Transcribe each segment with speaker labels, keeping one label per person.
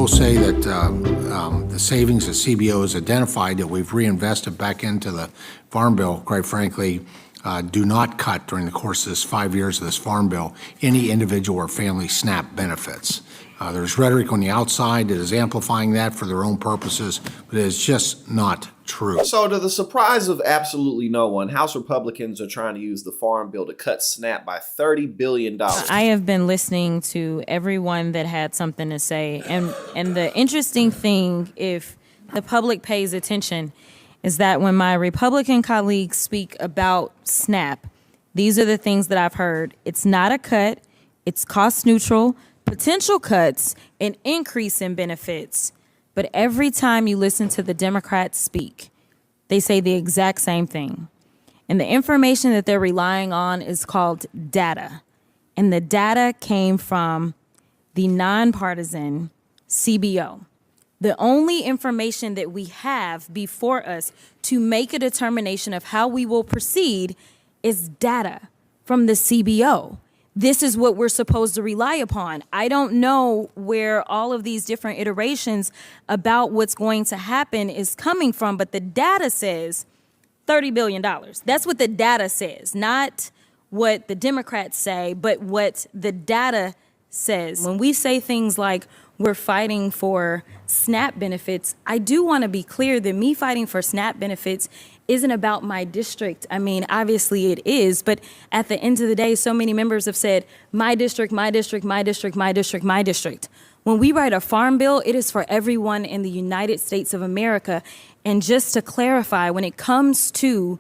Speaker 1: will say that the savings that CBO has identified that we've reinvested back into the Farm Bill, quite frankly, do not cut during the course of this 5 years of this Farm Bill any individual or family SNAP benefits. There's rhetoric on the outside that is amplifying that for their own purposes, but it is just not true.
Speaker 2: So to the surprise of absolutely no one, House Republicans are trying to use the Farm Bill to cut SNAP by $30 billion.
Speaker 3: I have been listening to everyone that had something to say. And the interesting thing, if the public pays attention, is that when my Republican colleagues speak about SNAP, these are the things that I've heard. It's not a cut. It's cost neutral. Potential cuts, an increase in benefits. But every time you listen to the Democrats speak, they say the exact same thing. And the information that they're relying on is called data. And the data came from the nonpartisan CBO. The only information that we have before us to make a determination of how we will proceed is data from the CBO. This is what we're supposed to rely upon. I don't know where all of these different iterations about what's going to happen is coming from, but the data says $30 billion. That's what the data says, not what the Democrats say, but what the data says. When we say things like we're fighting for SNAP benefits, I do want to be clear that me fighting for SNAP benefits isn't about my district. I mean, obviously it is, but at the end of the day, so many members have said, my district, my district, my district, my district, my district. When we write a farm bill, it is for everyone in the United States of America. And just to clarify, when it comes to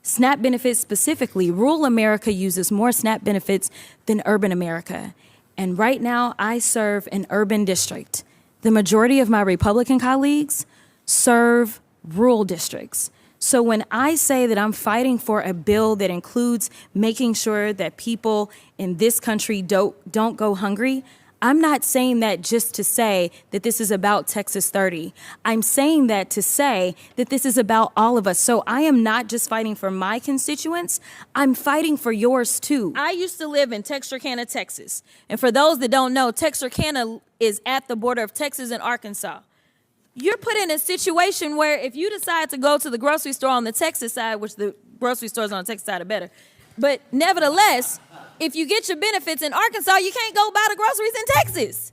Speaker 3: SNAP benefits specifically, rural America uses more SNAP benefits than urban America. And right now, I serve an urban district. The majority of my Republican colleagues serve rural districts. So when I say that I'm fighting for a bill that includes making sure that people in this country don't go hungry, I'm not saying that just to say that this is about Texas 30. I'm saying that to say that this is about all of us. So I am not just fighting for my constituents, I'm fighting for yours too. I used to live in Texarkana, Texas. And for those that don't know, Texarkana is at the border of Texas and Arkansas. You're put in a situation where if you decide to go to the grocery store on the Texas side, which the grocery stores on the Texas side are better, but nevertheless, if you get your benefits in Arkansas, you can't go buy the groceries in Texas.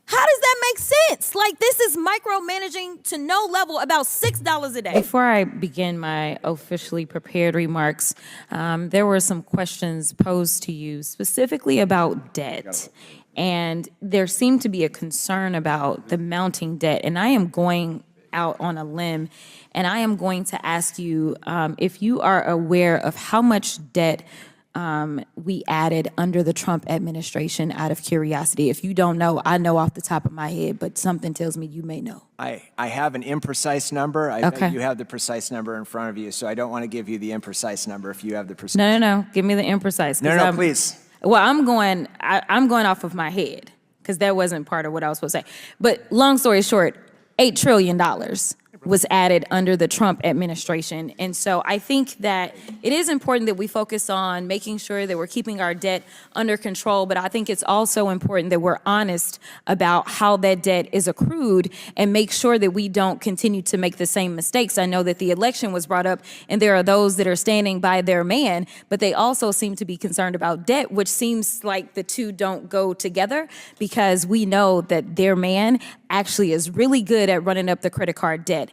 Speaker 3: How does that make sense? Like, this is micromanaging to no level, about $6 a day. Before I begin my officially prepared remarks, there were some questions posed to you specifically about debt. And there seemed to be a concern about the mounting debt. And I am going out on a limb, and I am going to ask you if you are aware of how much debt we added under the Trump administration, out of curiosity. If you don't know, I know off the top of my head, but something tells me you may know.
Speaker 4: I have an imprecise number. I
Speaker 3: Okay.
Speaker 4: bet you have the precise number in front of you, so I don't want to give you the imprecise number if you have the precise.
Speaker 3: No. Give me the imprecise.
Speaker 4: No, please.
Speaker 3: Well, I'm going off of my head because that wasn't part of what I was supposed to say. But long story short, $8 trillion was added under the Trump administration. And so I think that it is important that we focus on making sure that we're keeping our debt under control, but I think it's also important that we're honest about how that debt is accrued and make sure that we don't continue to make the same mistakes. I know that the election was brought up, and there are those that are standing by their man, but they also seem to be concerned about debt, which seems like the two don't go together, because we know that their man actually is really good at running up the credit card debt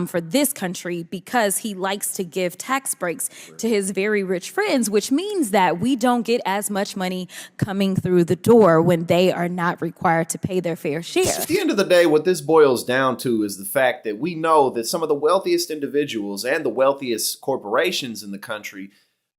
Speaker 3: for this country, because he likes to give tax breaks to his very rich friends, which means that we don't get as much money coming through the door when they are not required to pay their fair share.
Speaker 2: At the end of the day, what this boils down to is the fact that we know that some of the wealthiest individuals and the wealthiest corporations in the country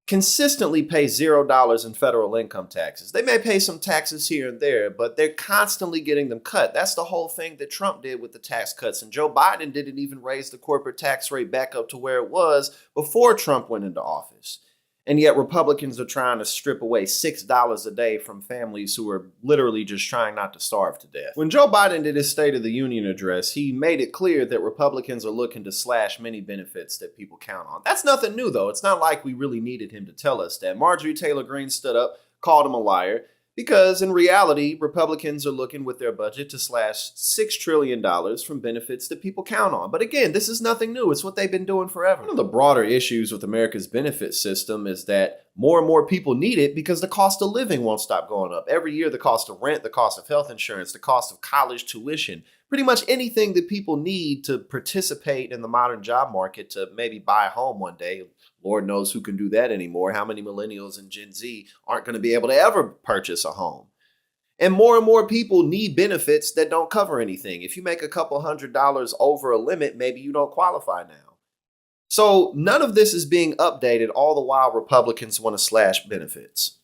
Speaker 2: consistently pay $0 in federal income taxes. They may pay some taxes here and there, but they're constantly getting them cut. That's the whole thing that Trump did with the tax cuts. And Joe Biden didn't even raise the corporate tax rate back up to where it was before Trump went into office. And yet Republicans are trying to strip away $6 a day from families who are literally just trying not to starve to death. When Joe Biden did his State of the Union address, he made it clear that Republicans are looking to slash many benefits that people count on. That's nothing new, though. It's not like we really needed him to tell us that. Marjorie Taylor Greene stood up, called him a liar. Because in reality, Republicans are looking with their budget to slash $6 trillion from benefits that people count on. But again, this is nothing new. It's what they've been doing forever. One of the broader issues with America's benefit system is that more and more people need it because the cost of living won't stop going up. Every year, the cost of rent, the cost of health insurance, the cost of college tuition, pretty much anything that people need to participate in the modern job market to maybe buy a home one day. Lord knows who can do that anymore. How many millennials and Gen Z aren't going to be able to ever purchase a home? And more people need benefits that don't cover anything. If you make a couple $100 over a limit, maybe you don't qualify now. So none of this is being updated, all the while Republicans want to slash benefits.